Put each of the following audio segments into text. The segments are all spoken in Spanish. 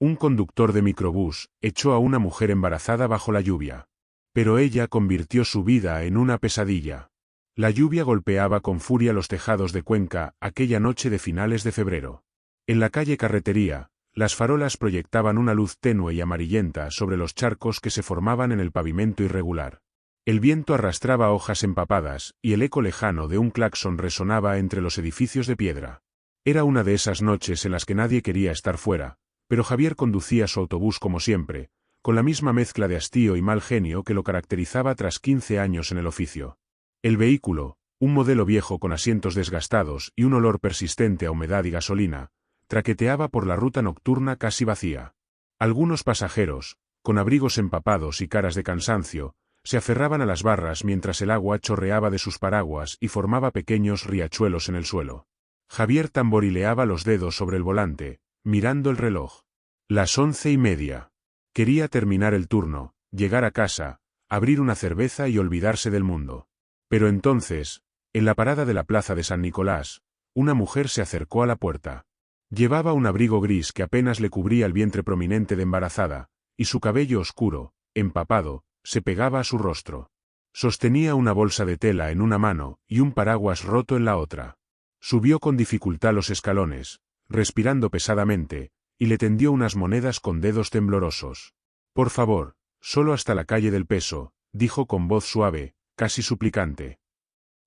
Un conductor de microbús echó a una mujer embarazada bajo la lluvia. Pero ella convirtió su vida en una pesadilla. La lluvia golpeaba con furia los tejados de Cuenca aquella noche de finales de febrero. En la calle Carretería, las farolas proyectaban una luz tenue y amarillenta sobre los charcos que se formaban en el pavimento irregular. El viento arrastraba hojas empapadas y el eco lejano de un claxon resonaba entre los edificios de piedra. Era una de esas noches en las que nadie quería estar fuera, pero Javier conducía su autobús como siempre, con la misma mezcla de hastío y mal genio que lo caracterizaba tras 15 años en el oficio. El vehículo, un modelo viejo con asientos desgastados y un olor persistente a humedad y gasolina, traqueteaba por la ruta nocturna casi vacía. Algunos pasajeros, con abrigos empapados y caras de cansancio, se aferraban a las barras mientras el agua chorreaba de sus paraguas y formaba pequeños riachuelos en el suelo. Javier tamborileaba los dedos sobre el volante, mirando el reloj. Las 11:30. Quería terminar el turno, llegar a casa, abrir una cerveza y olvidarse del mundo. Pero entonces, en la parada de la plaza de San Nicolás, una mujer se acercó a la puerta. Llevaba un abrigo gris que apenas le cubría el vientre prominente de embarazada, y su cabello oscuro, empapado, se pegaba a su rostro. Sostenía una bolsa de tela en una mano y un paraguas roto en la otra. Subió con dificultad los escalones, respirando pesadamente, y le tendió unas monedas con dedos temblorosos. «Por favor, solo hasta la calle del Peso», dijo con voz suave, casi suplicante.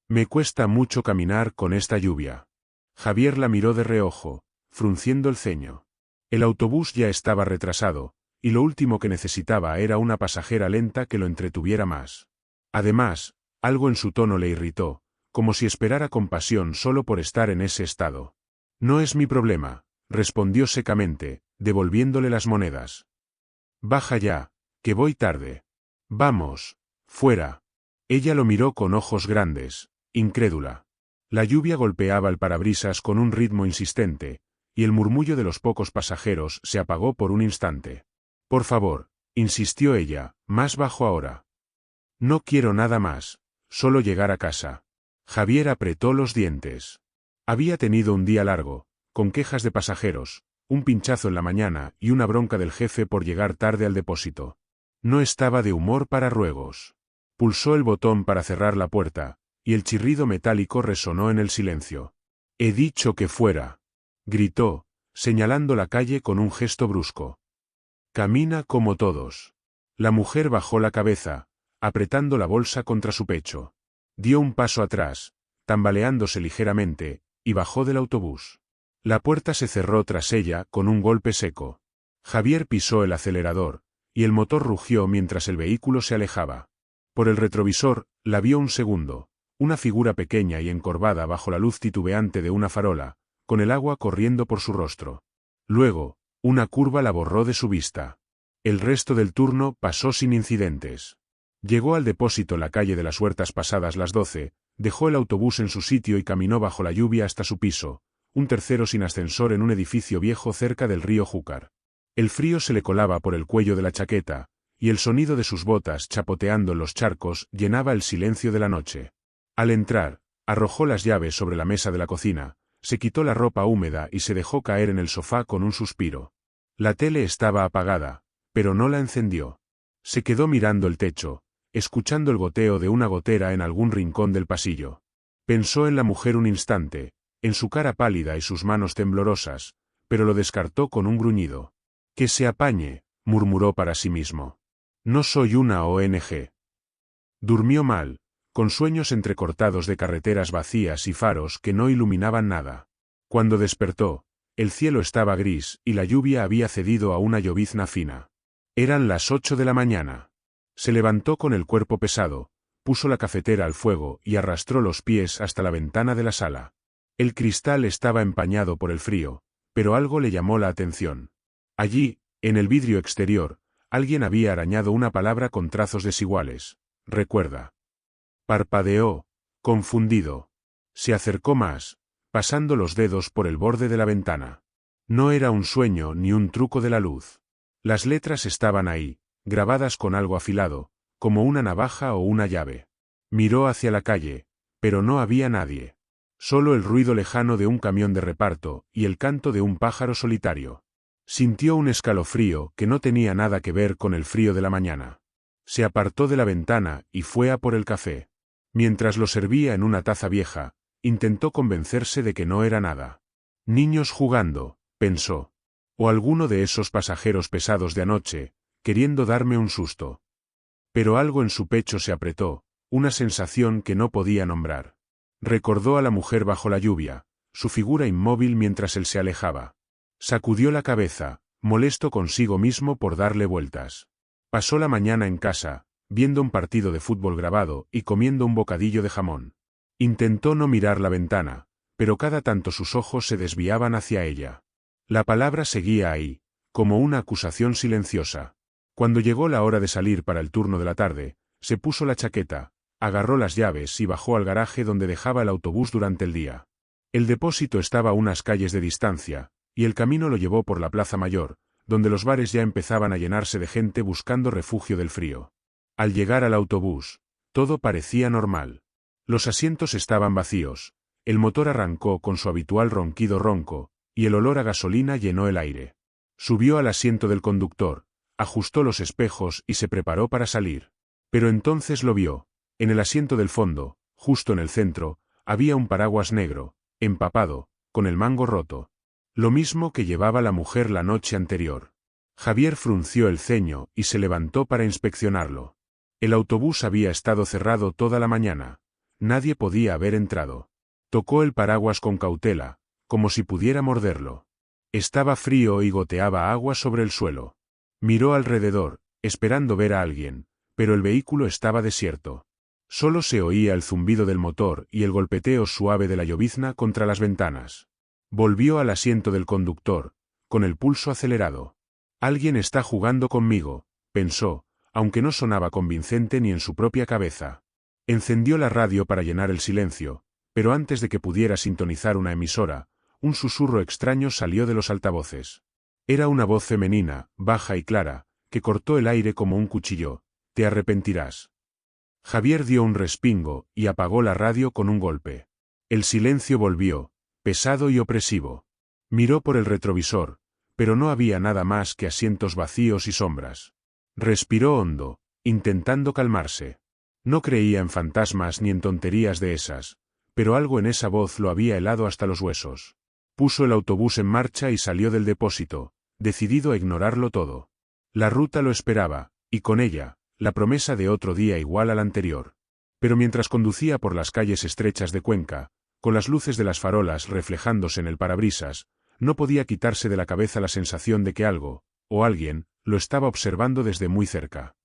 «Me cuesta mucho caminar con esta lluvia». Javier la miró de reojo, frunciendo el ceño. El autobús ya estaba retrasado, y lo último que necesitaba era una pasajera lenta que lo entretuviera más. Además, algo en su tono le irritó, como si esperara compasión solo por estar en ese estado. «No es mi problema», respondió secamente, devolviéndole las monedas. «Baja ya, que voy tarde». «Vamos, fuera». Ella lo miró con ojos grandes, incrédula. La lluvia golpeaba el parabrisas con un ritmo insistente, y el murmullo de los pocos pasajeros se apagó por un instante. «Por favor», insistió ella, más bajo ahora. «No quiero nada más, solo llegar a casa». Javier apretó los dientes. Había tenido un día largo, con quejas de pasajeros, un pinchazo en la mañana y una bronca del jefe por llegar tarde al depósito. No estaba de humor para ruegos. Pulsó el botón para cerrar la puerta, y el chirrido metálico resonó en el silencio. «He dicho que fuera», gritó, señalando la calle con un gesto brusco. «Camina como todos». La mujer bajó la cabeza, apretando la bolsa contra su pecho. Dio un paso atrás, tambaleándose ligeramente, y bajó del autobús. La puerta se cerró tras ella con un golpe seco. Javier pisó el acelerador, y el motor rugió mientras el vehículo se alejaba. Por el retrovisor, la vio un segundo, una figura pequeña y encorvada bajo la luz titubeante de una farola, con el agua corriendo por su rostro. Luego, una curva la borró de su vista. El resto del turno pasó sin incidentes. Llegó al depósito en la calle de las Huertas pasadas las 12, dejó el autobús en su sitio y caminó bajo la lluvia hasta su piso, un tercero sin ascensor en un edificio viejo cerca del río Júcar. El frío se le colaba por el cuello de la chaqueta, y el sonido de sus botas chapoteando en los charcos llenaba el silencio de la noche. Al entrar, arrojó las llaves sobre la mesa de la cocina, se quitó la ropa húmeda y se dejó caer en el sofá con un suspiro. La tele estaba apagada, pero no la encendió. Se quedó mirando el techo, escuchando el goteo de una gotera en algún rincón del pasillo. Pensó en la mujer un instante, en su cara pálida y sus manos temblorosas, pero lo descartó con un gruñido. «Que se apañe», murmuró para sí mismo. «No soy una ONG». Durmió mal, con sueños entrecortados de carreteras vacías y faros que no iluminaban nada. Cuando despertó, el cielo estaba gris y la lluvia había cedido a una llovizna fina. Eran las 8 de la mañana. Se levantó con el cuerpo pesado, puso la cafetera al fuego y arrastró los pies hasta la ventana de la sala. El cristal estaba empañado por el frío, pero algo le llamó la atención. Allí, en el vidrio exterior, alguien había arañado una palabra con trazos desiguales. «Recuerda». Parpadeó, confundido. Se acercó más, pasando los dedos por el borde de la ventana. No era un sueño ni un truco de la luz. Las letras estaban ahí, grabadas con algo afilado, como una navaja o una llave. Miró hacia la calle, pero no había nadie. Solo el ruido lejano de un camión de reparto y el canto de un pájaro solitario. Sintió un escalofrío que no tenía nada que ver con el frío de la mañana. Se apartó de la ventana y fue a por el café. Mientras lo servía en una taza vieja, intentó convencerse de que no era nada. Niños jugando, pensó. O alguno de esos pasajeros pesados de anoche, queriendo darme un susto. Pero algo en su pecho se apretó, una sensación que no podía nombrar. Recordó a la mujer bajo la lluvia, su figura inmóvil mientras él se alejaba. Sacudió la cabeza, molesto consigo mismo por darle vueltas. Pasó la mañana en casa, viendo un partido de fútbol grabado y comiendo un bocadillo de jamón. Intentó no mirar la ventana, pero cada tanto sus ojos se desviaban hacia ella. La palabra seguía ahí, como una acusación silenciosa. Cuando llegó la hora de salir para el turno de la tarde, se puso la chaqueta, agarró las llaves y bajó al garaje donde dejaba el autobús durante el día. El depósito estaba a unas calles de distancia, y el camino lo llevó por la Plaza Mayor, donde los bares ya empezaban a llenarse de gente buscando refugio del frío. Al llegar al autobús, todo parecía normal. Los asientos estaban vacíos, el motor arrancó con su habitual ronquido ronco, y el olor a gasolina llenó el aire. Subió al asiento del conductor, ajustó los espejos y se preparó para salir. Pero entonces lo vio. En el asiento del fondo, justo en el centro, había un paraguas negro, empapado, con el mango roto. Lo mismo que llevaba la mujer la noche anterior. Javier frunció el ceño y se levantó para inspeccionarlo. El autobús había estado cerrado toda la mañana. Nadie podía haber entrado. Tocó el paraguas con cautela, como si pudiera morderlo. Estaba frío y goteaba agua sobre el suelo. Miró alrededor, esperando ver a alguien, pero el vehículo estaba desierto. Solo se oía el zumbido del motor y el golpeteo suave de la llovizna contra las ventanas. Volvió al asiento del conductor, con el pulso acelerado. Alguien está jugando conmigo, pensó, aunque no sonaba convincente ni en su propia cabeza. Encendió la radio para llenar el silencio, pero antes de que pudiera sintonizar una emisora, un susurro extraño salió de los altavoces. Era una voz femenina, baja y clara, que cortó el aire como un cuchillo. «Te arrepentirás». Javier dio un respingo y apagó la radio con un golpe. El silencio volvió, pesado y opresivo. Miró por el retrovisor, pero no había nada más que asientos vacíos y sombras. Respiró hondo, intentando calmarse. No creía en fantasmas ni en tonterías de esas, pero algo en esa voz lo había helado hasta los huesos. Puso el autobús en marcha y salió del depósito, decidido a ignorarlo todo. La ruta lo esperaba, y con ella, la promesa de otro día igual al anterior. Pero mientras conducía por las calles estrechas de Cuenca, con las luces de las farolas reflejándose en el parabrisas, no podía quitarse de la cabeza la sensación de que algo, o alguien, lo estaba observando desde muy cerca.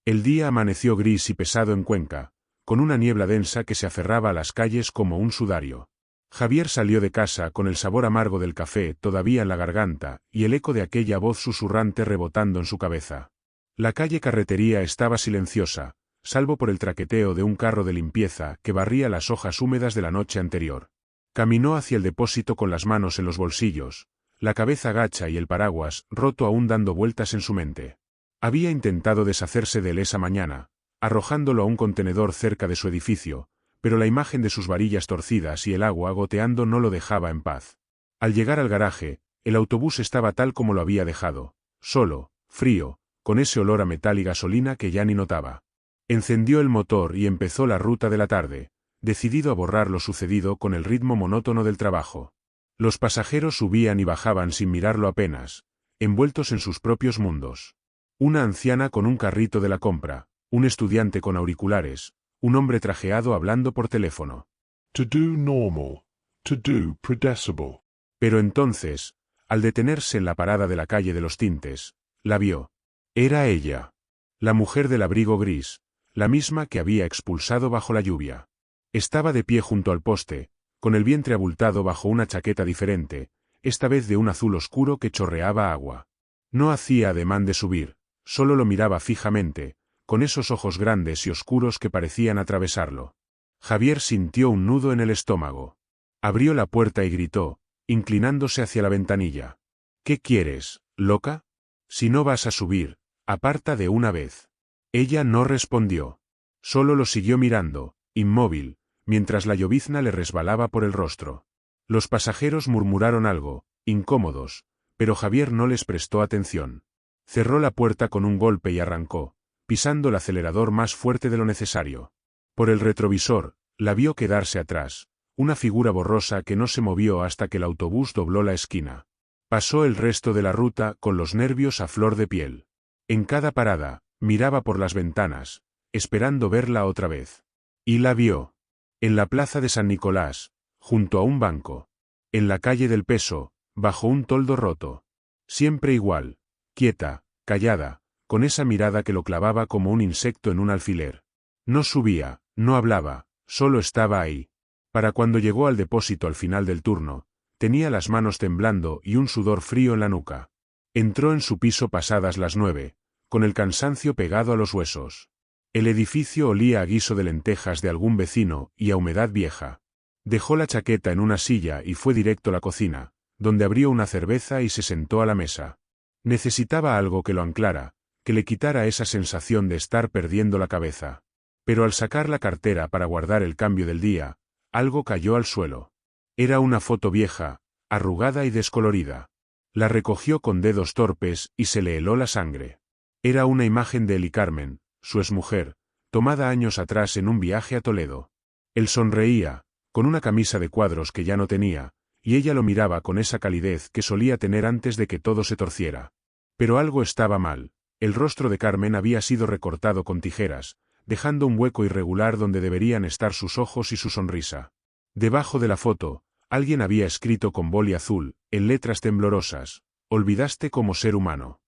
El día amaneció gris y pesado en Cuenca, con una niebla densa que se aferraba a las calles como un sudario. Javier salió de casa con el sabor amargo del café todavía en la garganta y el eco de aquella voz susurrante rebotando en su cabeza. La calle Carretería estaba silenciosa, salvo por el traqueteo de un carro de limpieza que barría las hojas húmedas de la noche anterior. Caminó hacia el depósito con las manos en los bolsillos, la cabeza gacha y el paraguas roto aún dando vueltas en su mente. Había intentado deshacerse de él esa mañana, arrojándolo a un contenedor cerca de su edificio, pero la imagen de sus varillas torcidas y el agua goteando no lo dejaba en paz. Al llegar al garaje, el autobús estaba tal como lo había dejado, solo, frío, con ese olor a metal y gasolina que ya ni notaba. Encendió el motor y empezó la ruta de la tarde, decidido a borrar lo sucedido con el ritmo monótono del trabajo. Los pasajeros subían y bajaban sin mirarlo apenas, envueltos en sus propios mundos. Una anciana con un carrito de la compra, un estudiante con auriculares, un hombre trajeado hablando por teléfono. To do normal, to do predictable. Pero entonces, al detenerse en la parada de la calle de los Tintes, la vio. Era ella. La mujer del abrigo gris, la misma que había expulsado bajo la lluvia. Estaba de pie junto al poste, con el vientre abultado bajo una chaqueta diferente, esta vez de un azul oscuro que chorreaba agua. No hacía ademán de subir, solo lo miraba fijamente, con esos ojos grandes y oscuros que parecían atravesarlo. Javier sintió un nudo en el estómago. Abrió la puerta y gritó, inclinándose hacia la ventanilla. ¿Qué quieres, loca? Si no vas a subir, aparta de una vez. Ella no respondió. Solo lo siguió mirando, inmóvil, mientras la llovizna le resbalaba por el rostro. Los pasajeros murmuraron algo, incómodos, pero Javier no les prestó atención. Cerró la puerta con un golpe y arrancó, pisando el acelerador más fuerte de lo necesario. Por el retrovisor, la vio quedarse atrás, una figura borrosa que no se movió hasta que el autobús dobló la esquina. Pasó el resto de la ruta con los nervios a flor de piel. En cada parada, miraba por las ventanas, esperando verla otra vez. Y la vio. En la plaza de San Nicolás, junto a un banco. En la calle del Peso, bajo un toldo roto. Siempre igual, quieta, callada, con esa mirada que lo clavaba como un insecto en un alfiler. No subía, no hablaba, solo estaba ahí. Para cuando llegó al depósito al final del turno, tenía las manos temblando y un sudor frío en la nuca. Entró en su piso pasadas las 9, con el cansancio pegado a los huesos. El edificio olía a guiso de lentejas de algún vecino y a humedad vieja. Dejó la chaqueta en una silla y fue directo a la cocina, donde abrió una cerveza y se sentó a la mesa. Necesitaba algo que lo anclara, que le quitara esa sensación de estar perdiendo la cabeza. Pero al sacar la cartera para guardar el cambio del día, algo cayó al suelo. Era una foto vieja, arrugada y descolorida. La recogió con dedos torpes y se le heló la sangre. Era una imagen de Eli Carmen, su exmujer, tomada años atrás en un viaje a Toledo. Él sonreía, con una camisa de cuadros que ya no tenía, y ella lo miraba con esa calidez que solía tener antes de que todo se torciera. Pero algo estaba mal. El rostro de Carmen había sido recortado con tijeras, dejando un hueco irregular donde deberían estar sus ojos y su sonrisa. Debajo de la foto, alguien había escrito con boli azul, en letras temblorosas: «Olvidaste como ser humano».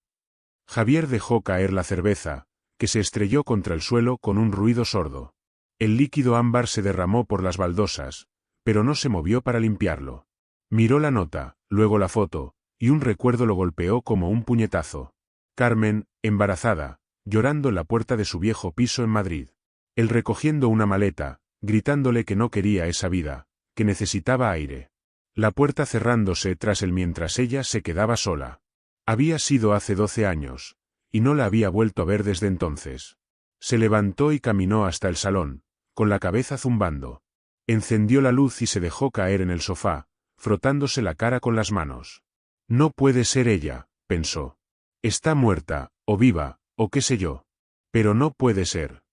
Javier dejó caer la cerveza, que se estrelló contra el suelo con un ruido sordo. El líquido ámbar se derramó por las baldosas, pero no se movió para limpiarlo. Miró la nota, luego la foto, y un recuerdo lo golpeó como un puñetazo. Carmen, embarazada, llorando en la puerta de su viejo piso en Madrid. Él recogiendo una maleta, gritándole que no quería esa vida, que necesitaba aire. La puerta cerrándose tras él mientras ella se quedaba sola. Había sido hace 12 años, y no la había vuelto a ver desde entonces. Se levantó y caminó hasta el salón, con la cabeza zumbando. Encendió la luz y se dejó caer en el sofá, frotándose la cara con las manos. No puede ser ella, pensó. Está muerta, o viva, o qué sé yo. Pero no puede ser.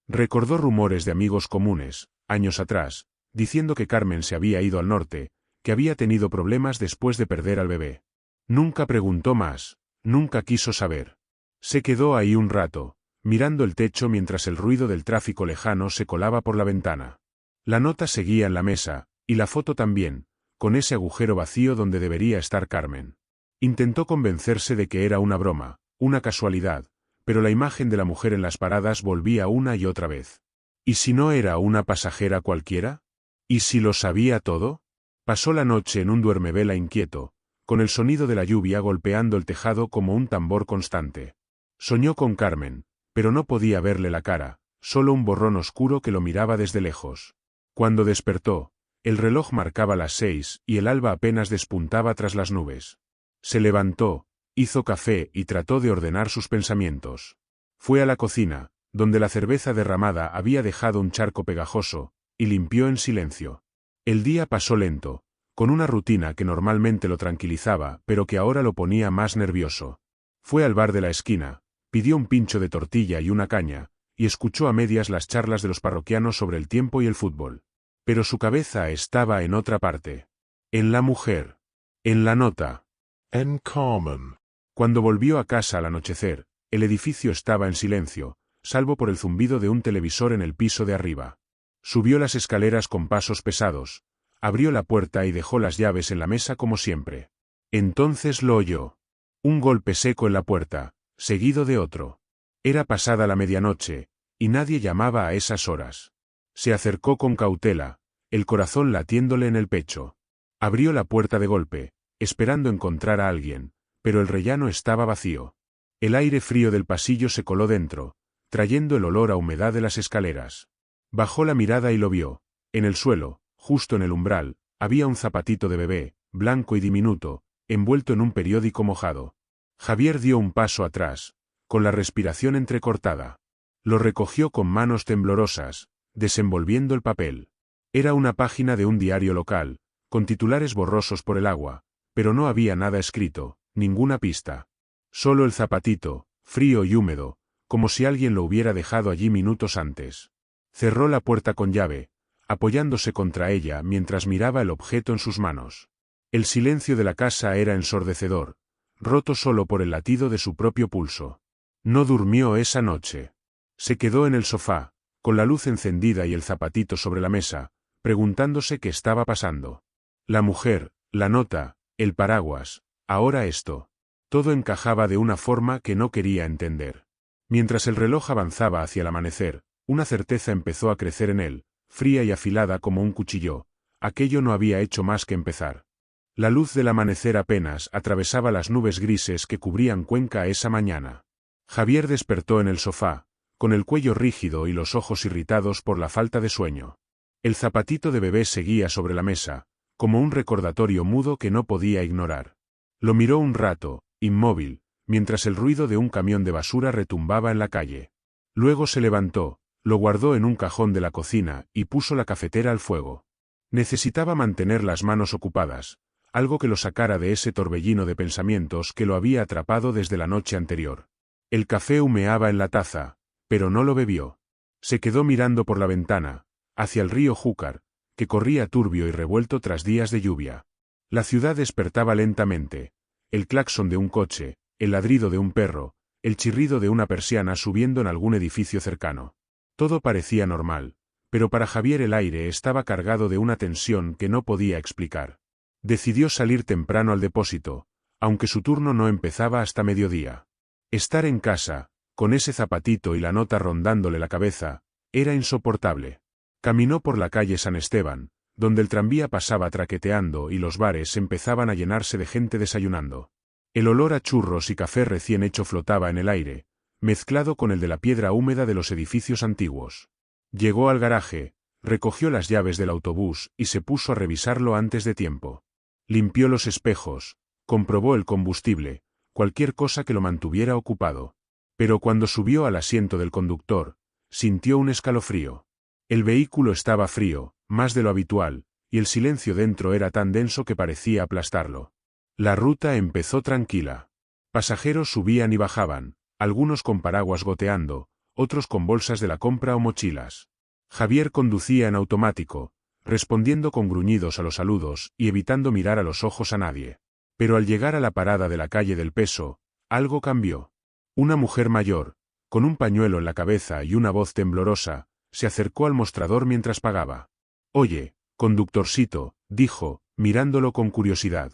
Recordó rumores de amigos comunes, años atrás, diciendo que Carmen se había ido al norte, que había tenido problemas después de perder al bebé. Nunca preguntó más, nunca quiso saber. Se quedó ahí un rato, mirando el techo mientras el ruido del tráfico lejano se colaba por la ventana. La nota seguía en la mesa, y la foto también, con ese agujero vacío donde debería estar Carmen. Intentó convencerse de que era una broma, una casualidad, pero la imagen de la mujer en las paradas volvía una y otra vez. ¿Y si no era una pasajera cualquiera? ¿Y si lo sabía todo? Pasó la noche en un duermevela inquieto, con el sonido de la lluvia golpeando el tejado como un tambor constante. Soñó con Carmen, pero no podía verle la cara, solo un borrón oscuro que lo miraba desde lejos. Cuando despertó, el reloj marcaba las 6 y el alba apenas despuntaba tras las nubes. Se levantó, hizo café y trató de ordenar sus pensamientos. Fue a la cocina, donde la cerveza derramada había dejado un charco pegajoso, y limpió en silencio. El día pasó lento, con una rutina que normalmente lo tranquilizaba pero que ahora lo ponía más nervioso. Fue al bar de la esquina, pidió un pincho de tortilla y una caña, y escuchó a medias las charlas de los parroquianos sobre el tiempo y el fútbol. Pero su cabeza estaba en otra parte. En la mujer. En la nota. En Carmen. Cuando volvió a casa al anochecer, el edificio estaba en silencio, salvo por el zumbido de un televisor en el piso de arriba. Subió las escaleras con pasos pesados, abrió la puerta y dejó las llaves en la mesa como siempre. Entonces lo oyó. Un golpe seco en la puerta, seguido de otro. Era pasada la medianoche, y nadie llamaba a esas horas. Se acercó con cautela, el corazón latiéndole en el pecho. Abrió la puerta de golpe, esperando encontrar a alguien, pero el rellano estaba vacío. El aire frío del pasillo se coló dentro, trayendo el olor a humedad de las escaleras. Bajó la mirada y lo vio. En el suelo, justo en el umbral, había un zapatito de bebé, blanco y diminuto, envuelto en un periódico mojado. Javier dio un paso atrás, con la respiración entrecortada. Lo recogió con manos temblorosas, desenvolviendo el papel. Era una página de un diario local, con titulares borrosos por el agua, pero no había nada escrito, ninguna pista. Solo el zapatito, frío y húmedo, como si alguien lo hubiera dejado allí minutos antes. Cerró la puerta con llave, apoyándose contra ella mientras miraba el objeto en sus manos. El silencio de la casa era ensordecedor, roto solo por el latido de su propio pulso. No durmió esa noche. Se quedó en el sofá, con la luz encendida y el zapatito sobre la mesa, preguntándose qué estaba pasando. La mujer, la nota, el paraguas, ahora esto. Todo encajaba de una forma que no quería entender. Mientras el reloj avanzaba hacia el amanecer, una certeza empezó a crecer en él, fría y afilada como un cuchillo. Aquello no había hecho más que empezar. La luz del amanecer apenas atravesaba las nubes grises que cubrían Cuenca esa mañana. Javier despertó en el sofá, con el cuello rígido y los ojos irritados por la falta de sueño. El zapatito de bebé seguía sobre la mesa, como un recordatorio mudo que no podía ignorar. Lo miró un rato, inmóvil, mientras el ruido de un camión de basura retumbaba en la calle. Luego se levantó, lo guardó en un cajón de la cocina y puso la cafetera al fuego. Necesitaba mantener las manos ocupadas, algo que lo sacara de ese torbellino de pensamientos que lo había atrapado desde la noche anterior. El café humeaba en la taza, pero no lo bebió. Se quedó mirando por la ventana, hacia el río Júcar, que corría turbio y revuelto tras días de lluvia. La ciudad despertaba lentamente. El claxon de un coche, el ladrido de un perro, el chirrido de una persiana subiendo en algún edificio cercano. Todo parecía normal, pero para Javier el aire estaba cargado de una tensión que no podía explicar. Decidió salir temprano al depósito, aunque su turno no empezaba hasta mediodía. Estar en casa, con ese zapatito y la nota rondándole la cabeza, era insoportable. Caminó por la calle San Esteban, donde el tranvía pasaba traqueteando y los bares empezaban a llenarse de gente desayunando. El olor a churros y café recién hecho flotaba en el aire, mezclado con el de la piedra húmeda de los edificios antiguos. Llegó al garaje, recogió las llaves del autobús y se puso a revisarlo antes de tiempo. Limpió los espejos, comprobó el combustible, cualquier cosa que lo mantuviera ocupado. Pero cuando subió al asiento del conductor, sintió un escalofrío. El vehículo estaba frío, más de lo habitual, y el silencio dentro era tan denso que parecía aplastarlo. La ruta empezó tranquila. Pasajeros subían y bajaban, algunos con paraguas goteando, otros con bolsas de la compra o mochilas. Javier conducía en automático, respondiendo con gruñidos a los saludos y evitando mirar a los ojos a nadie. Pero al llegar a la parada de la calle del Peso, algo cambió. Una mujer mayor, con un pañuelo en la cabeza y una voz temblorosa, se acercó al mostrador mientras pagaba. «Oye, conductorcito», dijo, mirándolo con curiosidad.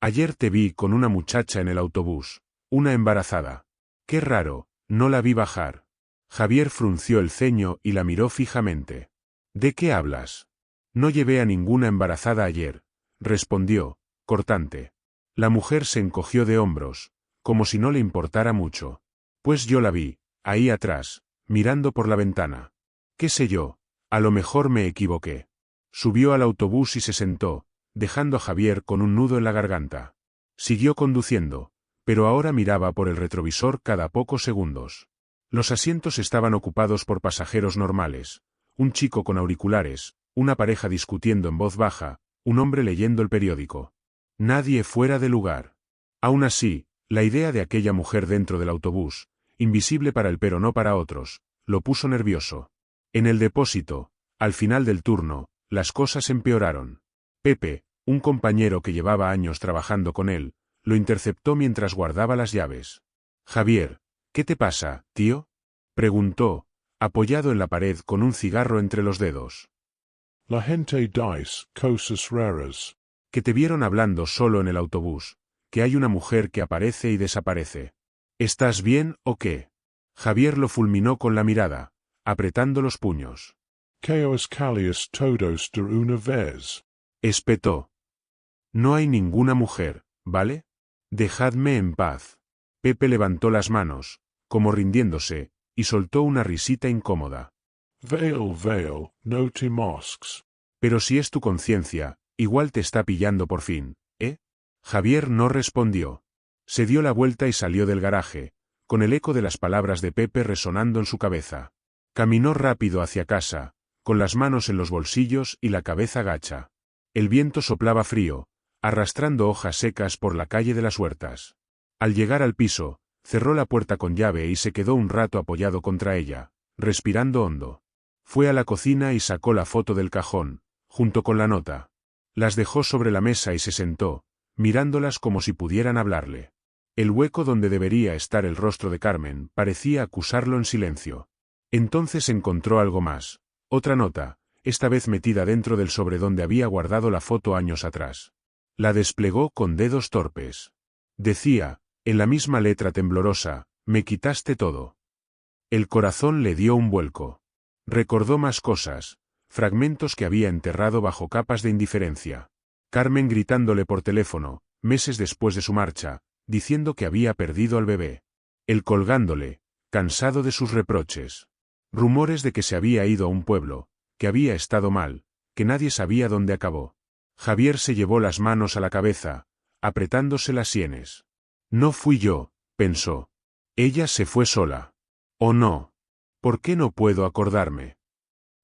«Ayer te vi con una muchacha en el autobús, una embarazada. Qué raro, no la vi bajar». Javier frunció el ceño y la miró fijamente. «¿De qué hablas?» «No llevé a ninguna embarazada ayer», respondió, cortante. La mujer se encogió de hombros, como si no le importara mucho. «Pues yo la vi, ahí atrás, mirando por la ventana. ¿Qué sé yo? A lo mejor me equivoqué». Subió al autobús y se sentó, dejando a Javier con un nudo en la garganta. Siguió conduciendo, pero ahora miraba por el retrovisor cada pocos segundos. Los asientos estaban ocupados por pasajeros normales, un chico con auriculares, una pareja discutiendo en voz baja, un hombre leyendo el periódico. Nadie fuera de lugar. Aún así, la idea de aquella mujer dentro del autobús, invisible para él pero no para otros, lo puso nervioso. En el depósito, al final del turno, las cosas empeoraron. Pepe, un compañero que llevaba años trabajando con él, lo interceptó mientras guardaba las llaves. «Javier, ¿qué te pasa, tío?», preguntó, apoyado en la pared con un cigarro entre los dedos. La gente dice cosas raras. «Que te vieron hablando solo en el autobús, que hay una mujer que aparece y desaparece. ¿Estás bien o qué?». Javier lo fulminó con la mirada, apretando los puños. Que os calias todos de una vez. Espetó. «No hay ninguna mujer, ¿vale? Dejadme en paz». Pepe levantó las manos, como rindiéndose, y soltó una risita incómoda. Vale, no te mosques. «Pero si es tu conciencia, igual te está pillando por fin, ¿eh?». Javier no respondió. Se dio la vuelta y salió del garaje, con el eco de las palabras de Pepe resonando en su cabeza. Caminó rápido hacia casa, con las manos en los bolsillos y la cabeza gacha. El viento soplaba frío, arrastrando hojas secas por la calle de las Huertas. Al llegar al piso, cerró la puerta con llave y se quedó un rato apoyado contra ella, respirando hondo. Fue a la cocina y sacó la foto del cajón, junto con la nota. Las dejó sobre la mesa y se sentó, mirándolas como si pudieran hablarle. El hueco donde debería estar el rostro de Carmen parecía acusarlo en silencio. Entonces encontró algo más, otra nota, esta vez metida dentro del sobre donde había guardado la foto años atrás. La desplegó con dedos torpes. Decía, en la misma letra temblorosa, «Me quitaste todo». El corazón le dio un vuelco. Recordó más cosas, fragmentos que había enterrado bajo capas de indiferencia. Carmen gritándole por teléfono, meses después de su marcha, diciendo que había perdido al bebé. Él colgándole, cansado de sus reproches. Rumores de que se había ido a un pueblo, que había estado mal, que nadie sabía dónde acabó. Javier se llevó las manos a la cabeza, apretándose las sienes. No fui yo, pensó. Ella se fue sola. ¿O no? ¿Por qué no puedo acordarme?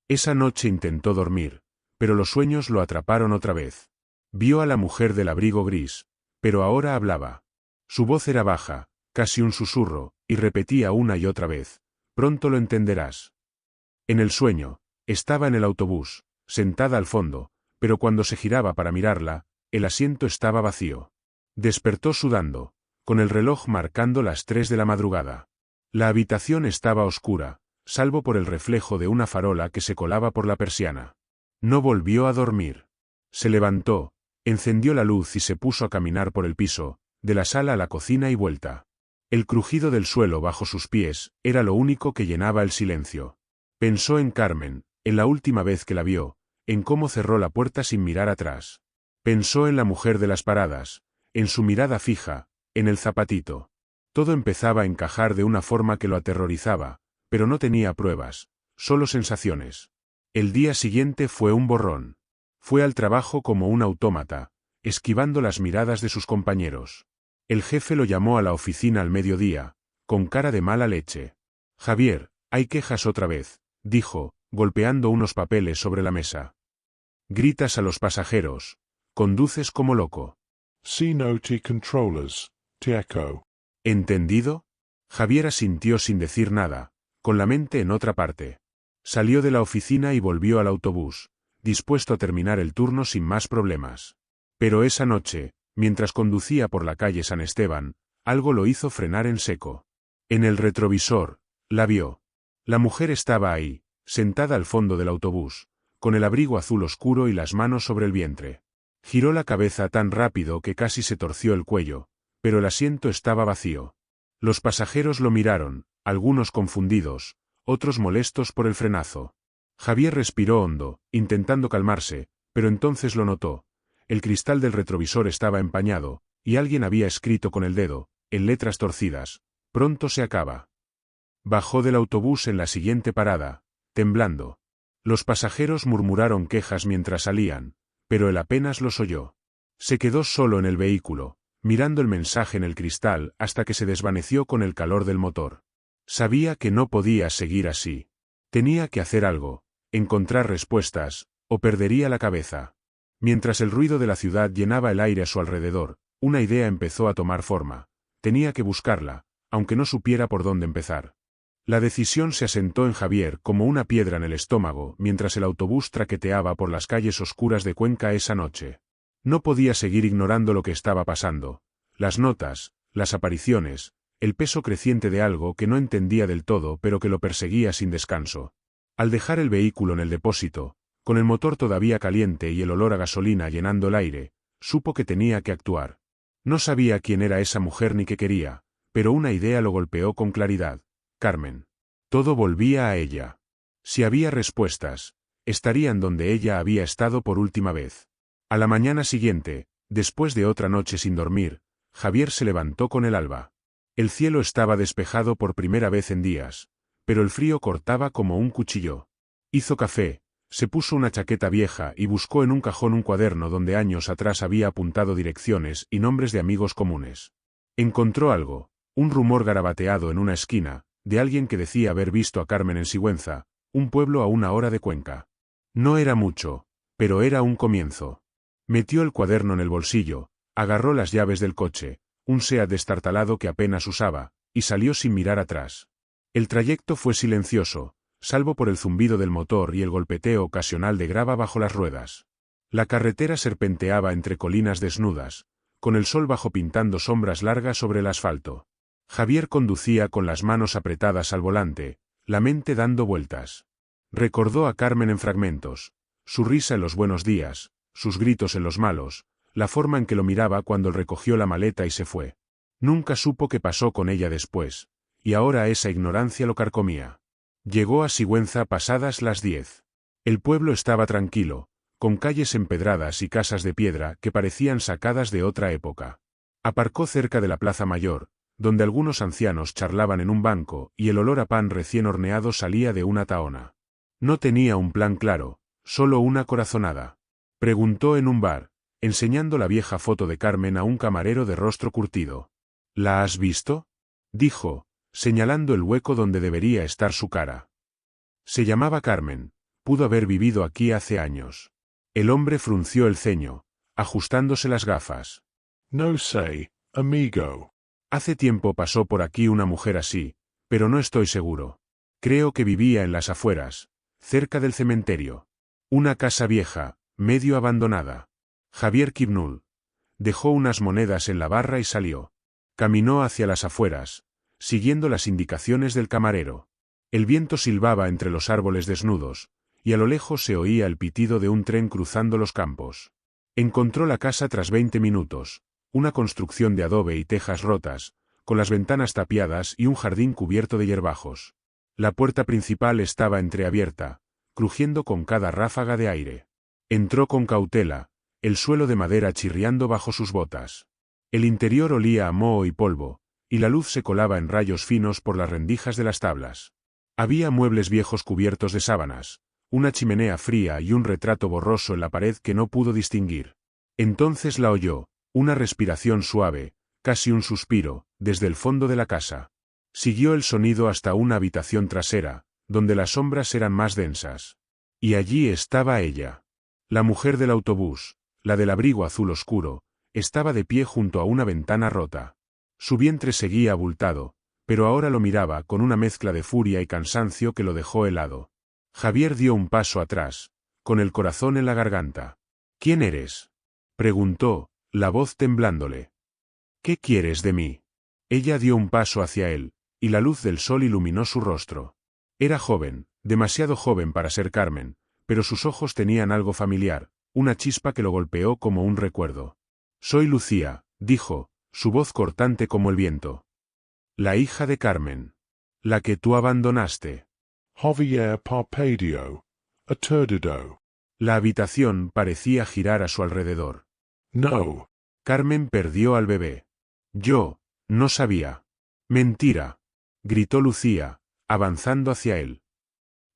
Esa noche intentó dormir, pero los sueños lo atraparon otra vez. Vio a la mujer del abrigo gris, pero ahora hablaba. Su voz era baja, casi un susurro, y repetía una y otra vez, «Pronto lo entenderás». En el sueño, estaba en el autobús, sentada al fondo, pero cuando se giraba para mirarla, el asiento estaba vacío. Despertó sudando, con el reloj marcando las 3 de la madrugada. La habitación estaba oscura, salvo por el reflejo de una farola que se colaba por la persiana. No volvió a dormir. Se levantó, encendió la luz y se puso a caminar por el piso, de la sala a la cocina y vuelta. El crujido del suelo bajo sus pies era lo único que llenaba el silencio. Pensó en Carmen, en la última vez que la vio, en cómo cerró la puerta sin mirar atrás. Pensó en la mujer de las paradas, en su mirada fija, en el zapatito. Todo empezaba a encajar de una forma que lo aterrorizaba, pero no tenía pruebas, solo sensaciones. El día siguiente fue un borrón. Fue al trabajo como un autómata, esquivando las miradas de sus compañeros. El jefe lo llamó a la oficina al mediodía, con cara de mala leche. «Javier, hay quejas otra vez», dijo, golpeando unos papeles sobre la mesa. «Gritas a los pasajeros. Conduces como loco». C-Note controllers, T-Echo. ¿Entendido? Javier asintió sin decir nada, con la mente en otra parte. Salió de la oficina y volvió al autobús, dispuesto a terminar el turno sin más problemas. Pero esa noche, mientras conducía por la calle San Esteban, algo lo hizo frenar en seco. En el retrovisor, la vio. La mujer estaba ahí, sentada al fondo del autobús, con el abrigo azul oscuro y las manos sobre el vientre. Giró la cabeza tan rápido que casi se torció el cuello, pero el asiento estaba vacío. Los pasajeros lo miraron, algunos confundidos, otros molestos por el frenazo. Javier respiró hondo, intentando calmarse, pero entonces lo notó. El cristal del retrovisor estaba empañado, y alguien había escrito con el dedo, en letras torcidas, «Pronto se acaba». Bajó del autobús en la siguiente parada, temblando. Los pasajeros murmuraron quejas mientras salían, pero él apenas los oyó. Se quedó solo en el vehículo, mirando el mensaje en el cristal hasta que se desvaneció con el calor del motor. Sabía que no podía seguir así. Tenía que hacer algo, encontrar respuestas, o perdería la cabeza. Mientras el ruido de la ciudad llenaba el aire a su alrededor, una idea empezó a tomar forma. Tenía que buscarla, aunque no supiera por dónde empezar. La decisión se asentó en Javier como una piedra en el estómago mientras el autobús traqueteaba por las calles oscuras de Cuenca esa noche. No podía seguir ignorando lo que estaba pasando. Las notas, las apariciones, el peso creciente de algo que no entendía del todo pero que lo perseguía sin descanso. Al dejar el vehículo en el depósito, con el motor todavía caliente y el olor a gasolina llenando el aire, supo que tenía que actuar. No sabía quién era esa mujer ni qué quería, pero una idea lo golpeó con claridad. Carmen. Todo volvía a ella. Si había respuestas, estarían donde ella había estado por última vez. A la mañana siguiente, después de otra noche sin dormir, Javier se levantó con el alba. El cielo estaba despejado por primera vez en días, pero el frío cortaba como un cuchillo. Hizo café, se puso una chaqueta vieja y buscó en un cajón un cuaderno donde años atrás había apuntado direcciones y nombres de amigos comunes. Encontró algo, un rumor garabateado en una esquina, de alguien que decía haber visto a Carmen en Sigüenza, un pueblo a 1 hora de Cuenca. No era mucho, pero era un comienzo. Metió el cuaderno en el bolsillo, agarró las llaves del coche, un SEAT destartalado que apenas usaba, y salió sin mirar atrás. El trayecto fue silencioso, salvo por el zumbido del motor y el golpeteo ocasional de grava bajo las ruedas. La carretera serpenteaba entre colinas desnudas, con el sol bajo pintando sombras largas sobre el asfalto. Javier conducía con las manos apretadas al volante, la mente dando vueltas. Recordó a Carmen en fragmentos, su risa en los buenos días, sus gritos en los malos, la forma en que lo miraba cuando él recogió la maleta y se fue. Nunca supo qué pasó con ella después, y ahora esa ignorancia lo carcomía. Llegó a Sigüenza pasadas las 10. El pueblo estaba tranquilo, con calles empedradas y casas de piedra que parecían sacadas de otra época. Aparcó cerca de la Plaza Mayor, donde algunos ancianos charlaban en un banco y el olor a pan recién horneado salía de una tahona. No tenía un plan claro, solo una corazonada. Preguntó en un bar, enseñando la vieja foto de Carmen a un camarero de rostro curtido. ¿La has visto?, dijo, señalando el hueco donde debería estar su cara. Se llamaba Carmen, pudo haber vivido aquí hace años. El hombre frunció el ceño, ajustándose las gafas. No sé, amigo. Hace tiempo pasó por aquí una mujer así, pero no estoy seguro. Creo que vivía en las afueras, cerca del cementerio. Una casa vieja, medio abandonada. Javier kibnul. Dejó unas monedas en la barra y salió. Caminó hacia las afueras, siguiendo las indicaciones del camarero. El viento silbaba entre los árboles desnudos, y a lo lejos se oía el pitido de un tren cruzando los campos. Encontró la casa tras 20 minutos, una construcción de adobe y tejas rotas, con las ventanas tapiadas y un jardín cubierto de hierbajos. La puerta principal estaba entreabierta, crujiendo con cada ráfaga de aire. Entró con cautela, el suelo de madera chirriando bajo sus botas. El interior olía a moho y polvo, y la luz se colaba en rayos finos por las rendijas de las tablas. Había muebles viejos cubiertos de sábanas, una chimenea fría y un retrato borroso en la pared que no pudo distinguir. Entonces la oyó, una respiración suave, casi un suspiro, desde el fondo de la casa. Siguió el sonido hasta una habitación trasera, donde las sombras eran más densas. Y allí estaba ella. La mujer del autobús, la del abrigo azul oscuro, estaba de pie junto a una ventana rota. Su vientre seguía abultado, pero ahora lo miraba con una mezcla de furia y cansancio que lo dejó helado. Javier dio un paso atrás, con el corazón en la garganta. ¿Quién eres?, preguntó, la voz temblándole. ¿Qué quieres de mí? Ella dio un paso hacia él, y la luz del sol iluminó su rostro. Era joven, demasiado joven para ser Carmen, pero sus ojos tenían algo familiar, una chispa que lo golpeó como un recuerdo. Soy Lucía, dijo, su voz cortante como el viento. La hija de Carmen. La que tú abandonaste. Javier Parpadio, aturdido. La habitación parecía girar a su alrededor. No. Carmen perdió al bebé. Yo, no sabía. Mentira, gritó Lucía, avanzando hacia él.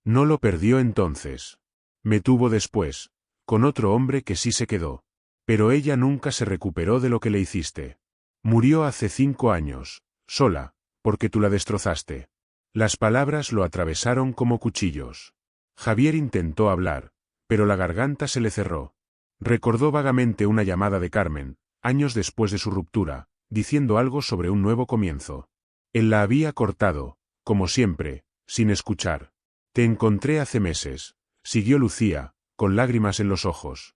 No lo perdió entonces. Me tuvo después, con otro hombre que sí se quedó. Pero ella nunca se recuperó de lo que le hiciste. Murió hace 5 años, sola, porque tú la destrozaste. Las palabras lo atravesaron como cuchillos. Javier intentó hablar, pero la garganta se le cerró. Recordó vagamente una llamada de Carmen, años después de su ruptura, diciendo algo sobre un nuevo comienzo. Él la había cortado, como siempre, sin escuchar. Te encontré hace meses, siguió Lucía, con lágrimas en los ojos.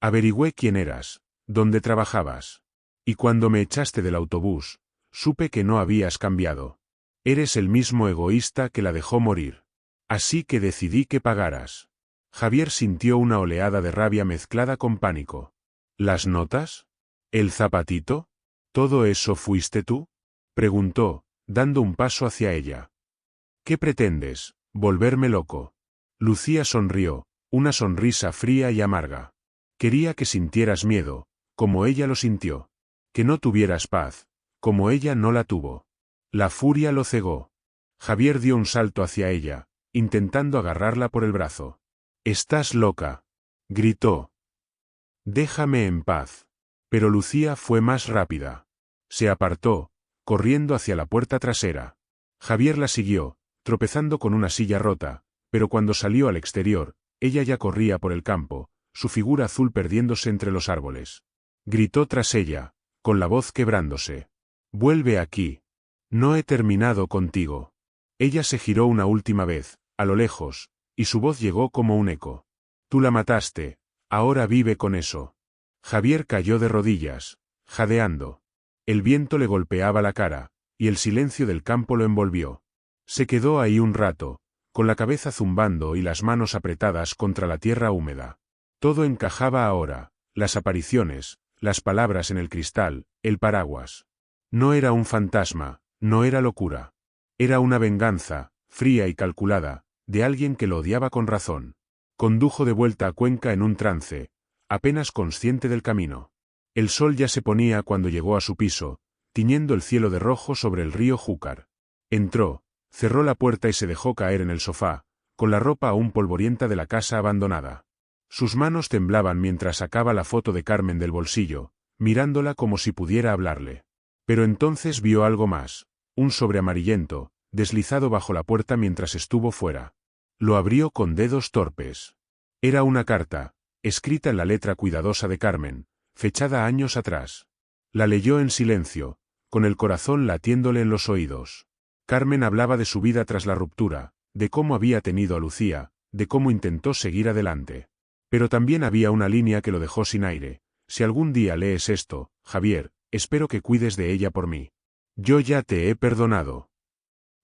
Averigüé quién eras, dónde trabajabas. Y cuando me echaste del autobús, supe que no habías cambiado. Eres el mismo egoísta que la dejó morir. Así que decidí que pagaras. Javier sintió una oleada de rabia mezclada con pánico. ¿Las notas? ¿El zapatito? ¿Todo eso fuiste tú?, preguntó, dando un paso hacia ella. ¿Qué pretendes, volverme loco? Lucía sonrió, una sonrisa fría y amarga. Quería que sintieras miedo, como ella lo sintió. Que no tuvieras paz, como ella no la tuvo. La furia lo cegó. Javier dio un salto hacia ella, intentando agarrarla por el brazo. «Estás loca», gritó. «Déjame en paz». Pero Lucía fue más rápida. Se apartó, corriendo hacia la puerta trasera. Javier la siguió, tropezando con una silla rota, pero cuando salió al exterior, ella ya corría por el campo, su figura azul perdiéndose entre los árboles. Gritó tras ella, con la voz quebrándose. «Vuelve aquí. No he terminado contigo». Ella se giró una última vez, a lo lejos, y su voz llegó como un eco. «Tú la mataste, ahora vive con eso». Javier cayó de rodillas, jadeando. El viento le golpeaba la cara, y el silencio del campo lo envolvió. Se quedó ahí un rato, con la cabeza zumbando y las manos apretadas contra la tierra húmeda. Todo encajaba ahora, las apariciones, las palabras en el cristal, el paraguas. No era un fantasma, no era locura. Era una venganza, fría y calculada, de alguien que lo odiaba con razón. Condujo de vuelta a Cuenca en un trance, apenas consciente del camino. El sol ya se ponía cuando llegó a su piso, tiñendo el cielo de rojo sobre el río Júcar. Entró, cerró la puerta y se dejó caer en el sofá, con la ropa aún polvorienta de la casa abandonada. Sus manos temblaban mientras sacaba la foto de Carmen del bolsillo, mirándola como si pudiera hablarle. Pero entonces vio algo más, un sobre amarillento, deslizado bajo la puerta mientras estuvo fuera. Lo abrió con dedos torpes. Era una carta, escrita en la letra cuidadosa de Carmen, fechada años atrás. La leyó en silencio, con el corazón latiéndole en los oídos. Carmen hablaba de su vida tras la ruptura, de cómo había tenido a Lucía, de cómo intentó seguir adelante. Pero también había una línea que lo dejó sin aire. Si algún día lees esto, Javier, espero que cuides de ella por mí. Yo ya te he perdonado.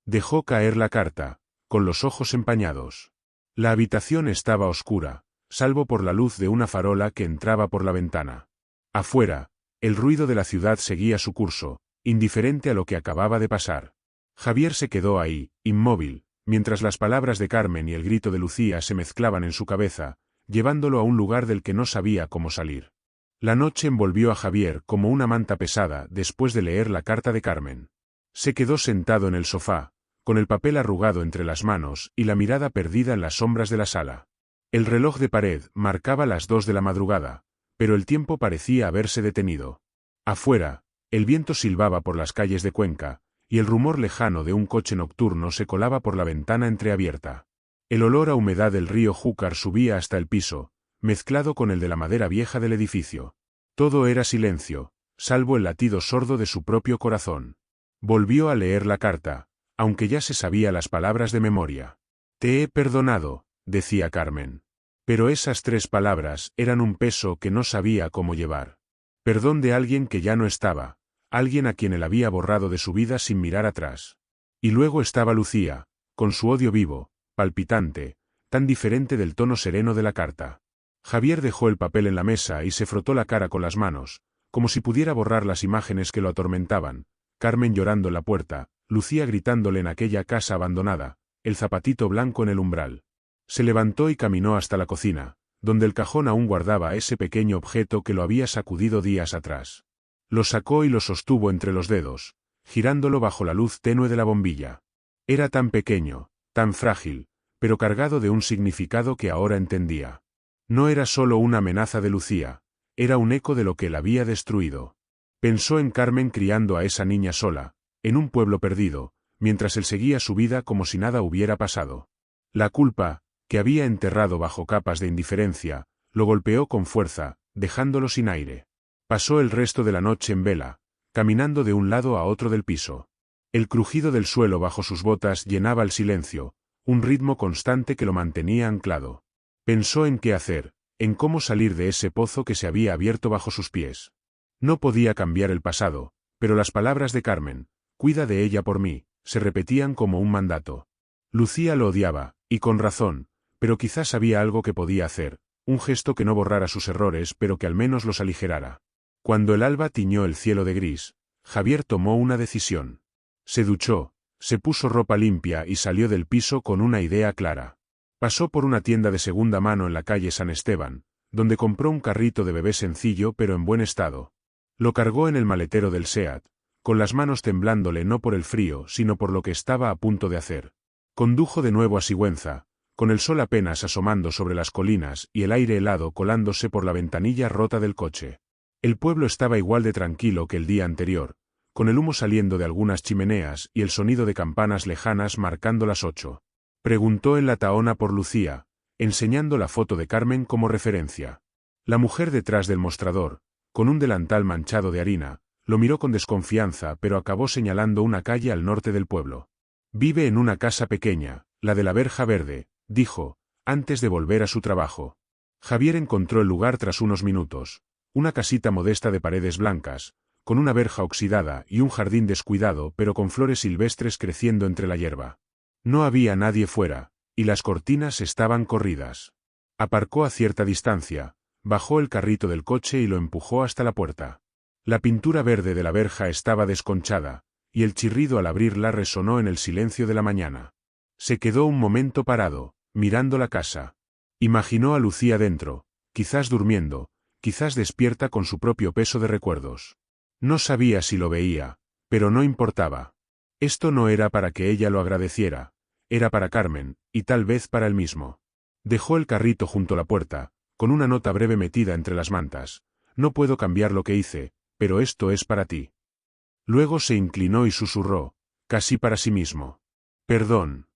Dejó caer la carta, con los ojos empañados. La habitación estaba oscura, salvo por la luz de una farola que entraba por la ventana. Afuera, el ruido de la ciudad seguía su curso, indiferente a lo que acababa de pasar. Javier se quedó ahí, inmóvil, mientras las palabras de Carmen y el grito de Lucía se mezclaban en su cabeza, llevándolo a un lugar del que no sabía cómo salir. La noche envolvió a Javier como una manta pesada después de leer la carta de Carmen. Se quedó sentado en el sofá, con el papel arrugado entre las manos y la mirada perdida en las sombras de la sala. El reloj de pared marcaba las 2 de la madrugada, pero el tiempo parecía haberse detenido. Afuera, el viento silbaba por las calles de Cuenca, y el rumor lejano de un coche nocturno se colaba por la ventana entreabierta. El olor a humedad del río Júcar subía hasta el piso, mezclado con el de la madera vieja del edificio. Todo era silencio, salvo el latido sordo de su propio corazón. Volvió a leer la carta, aunque ya se sabía las palabras de memoria. «Te he perdonado», decía Carmen. Pero esas 3 palabras eran un peso que no sabía cómo llevar. Perdón de alguien que ya no estaba, alguien a quien él había borrado de su vida sin mirar atrás. Y luego estaba Lucía, con su odio vivo, palpitante, tan diferente del tono sereno de la carta. Javier dejó el papel en la mesa y se frotó la cara con las manos, como si pudiera borrar las imágenes que lo atormentaban. Carmen llorando en la puerta, Lucía gritándole en aquella casa abandonada, el zapatito blanco en el umbral. Se levantó y caminó hasta la cocina, donde el cajón aún guardaba ese pequeño objeto que lo había sacudido días atrás. Lo sacó y lo sostuvo entre los dedos, girándolo bajo la luz tenue de la bombilla. Era tan pequeño, tan frágil, pero cargado de un significado que ahora entendía. No era solo una amenaza de Lucía, era un eco de lo que la había destruido. Pensó en Carmen criando a esa niña sola, en un pueblo perdido, mientras él seguía su vida como si nada hubiera pasado. La culpa, que había enterrado bajo capas de indiferencia, lo golpeó con fuerza, dejándolo sin aire. Pasó el resto de la noche en vela, caminando de un lado a otro del piso. El crujido del suelo bajo sus botas llenaba el silencio, un ritmo constante que lo mantenía anclado. Pensó en qué hacer, en cómo salir de ese pozo que se había abierto bajo sus pies. No podía cambiar el pasado, pero las palabras de Carmen, «cuida de ella por mí», se repetían como un mandato. Lucía lo odiaba, y con razón, pero quizás había algo que podía hacer, un gesto que no borrara sus errores pero que al menos los aligerara. Cuando el alba tiñó el cielo de gris, Javier tomó una decisión. Se duchó, se puso ropa limpia y salió del piso con una idea clara. Pasó por una tienda de segunda mano en la calle San Esteban, donde compró un carrito de bebé sencillo pero en buen estado. Lo cargó en el maletero del SEAT, con las manos temblándole no por el frío sino por lo que estaba a punto de hacer. Condujo de nuevo a Sigüenza, con el sol apenas asomando sobre las colinas y el aire helado colándose por la ventanilla rota del coche. El pueblo estaba igual de tranquilo que el día anterior, con el humo saliendo de algunas chimeneas y el sonido de campanas lejanas marcando las 8. Preguntó en la Tahona por Lucía, enseñando la foto de Carmen como referencia. La mujer detrás del mostrador, con un delantal manchado de harina, lo miró con desconfianza pero acabó señalando una calle al norte del pueblo. Vive en una casa pequeña, la de la verja verde, dijo, antes de volver a su trabajo. Javier encontró el lugar tras unos minutos. Una casita modesta de paredes blancas, con una verja oxidada y un jardín descuidado pero con flores silvestres creciendo entre la hierba. No había nadie fuera, y las cortinas estaban corridas. Aparcó a cierta distancia, bajó el carrito del coche y lo empujó hasta la puerta. La pintura verde de la verja estaba desconchada, y el chirrido al abrirla resonó en el silencio de la mañana. Se quedó un momento parado, mirando la casa. Imaginó a Lucía dentro, quizás durmiendo, quizás despierta con su propio peso de recuerdos. No sabía si lo veía, pero no importaba. Esto no era para que ella lo agradeciera, era para Carmen, y tal vez para él mismo. Dejó el carrito junto a la puerta, con una nota breve metida entre las mantas. No puedo cambiar lo que hice, pero esto es para ti. Luego se inclinó y susurró, casi para sí mismo. Perdón.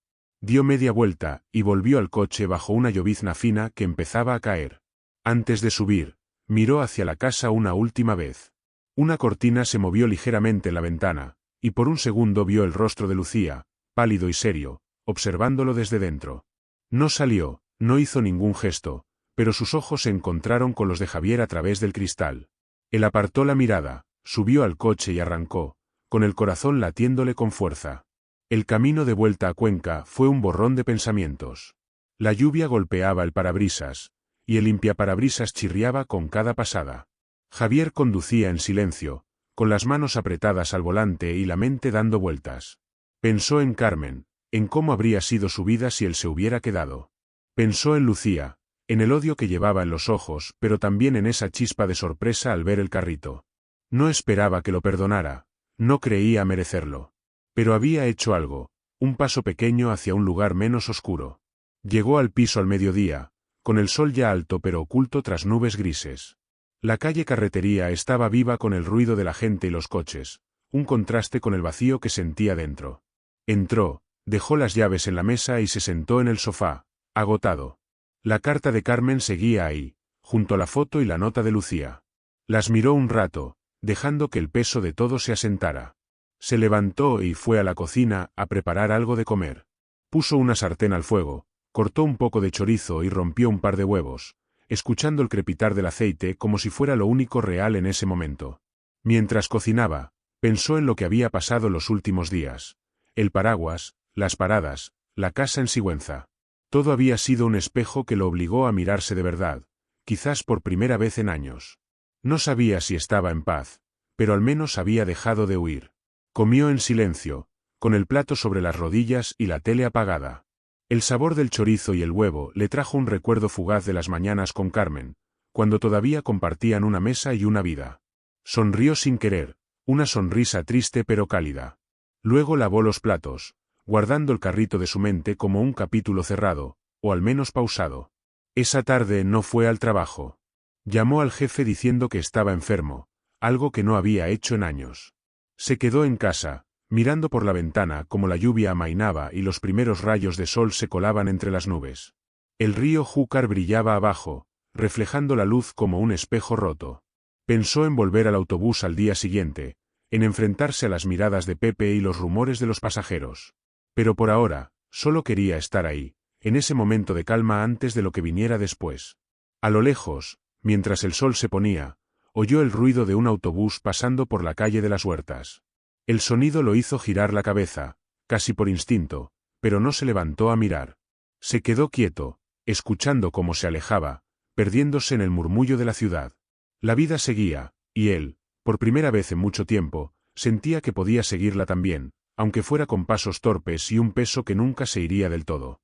Dio media vuelta, y volvió al coche bajo una llovizna fina que empezaba a caer. Antes de subir, miró hacia la casa una última vez. Una cortina se movió ligeramente en la ventana, y por un segundo vio el rostro de Lucía, pálido y serio, observándolo desde dentro. No salió, no hizo ningún gesto, pero sus ojos se encontraron con los de Javier a través del cristal. Él apartó la mirada, subió al coche y arrancó, con el corazón latiéndole con fuerza. El camino de vuelta a Cuenca fue un borrón de pensamientos. La lluvia golpeaba el parabrisas, y el limpiaparabrisas chirriaba con cada pasada. Javier conducía en silencio, con las manos apretadas al volante y la mente dando vueltas. Pensó en Carmen, en cómo habría sido su vida si él se hubiera quedado. Pensó en Lucía, en el odio que llevaba en los ojos, pero también en esa chispa de sorpresa al ver el carrito. No esperaba que lo perdonara, no creía merecerlo. Pero había hecho algo, un paso pequeño hacia un lugar menos oscuro. Llegó al piso al mediodía, con el sol ya alto pero oculto tras nubes grises. La calle Carretería estaba viva con el ruido de la gente y los coches, un contraste con el vacío que sentía dentro. Entró, dejó las llaves en la mesa y se sentó en el sofá, agotado. La carta de Carmen seguía ahí, junto a la foto y la nota de Lucía. Las miró un rato, dejando que el peso de todo se asentara. Se levantó y fue a la cocina a preparar algo de comer. Puso una sartén al fuego, cortó un poco de chorizo y rompió un par de huevos, escuchando el crepitar del aceite como si fuera lo único real en ese momento. Mientras cocinaba, pensó en lo que había pasado los últimos días. El paraguas, las paradas, la casa en Sigüenza. Todo había sido un espejo que lo obligó a mirarse de verdad, quizás por primera vez en años. No sabía si estaba en paz, pero al menos había dejado de huir. Comió en silencio, con el plato sobre las rodillas y la tele apagada. El sabor del chorizo y el huevo le trajo un recuerdo fugaz de las mañanas con Carmen, cuando todavía compartían una mesa y una vida. Sonrió sin querer, una sonrisa triste pero cálida. Luego lavó los platos, guardando el carrito de su mente como un capítulo cerrado, o al menos pausado. Esa tarde no fue al trabajo. Llamó al jefe diciendo que estaba enfermo, algo que no había hecho en años. Se quedó en casa, mirando por la ventana como la lluvia amainaba y los primeros rayos de sol se colaban entre las nubes. El río Júcar brillaba abajo, reflejando la luz como un espejo roto. Pensó en volver al autobús al día siguiente, en enfrentarse a las miradas de Pepe y los rumores de los pasajeros. Pero por ahora, solo quería estar ahí, en ese momento de calma antes de lo que viniera después. A lo lejos, mientras el sol se ponía, oyó el ruido de un autobús pasando por la calle de las Huertas. El sonido lo hizo girar la cabeza, casi por instinto, pero no se levantó a mirar. Se quedó quieto, escuchando cómo se alejaba, perdiéndose en el murmullo de la ciudad. La vida seguía, y él, por primera vez en mucho tiempo, sentía que podía seguirla también, aunque fuera con pasos torpes y un peso que nunca se iría del todo.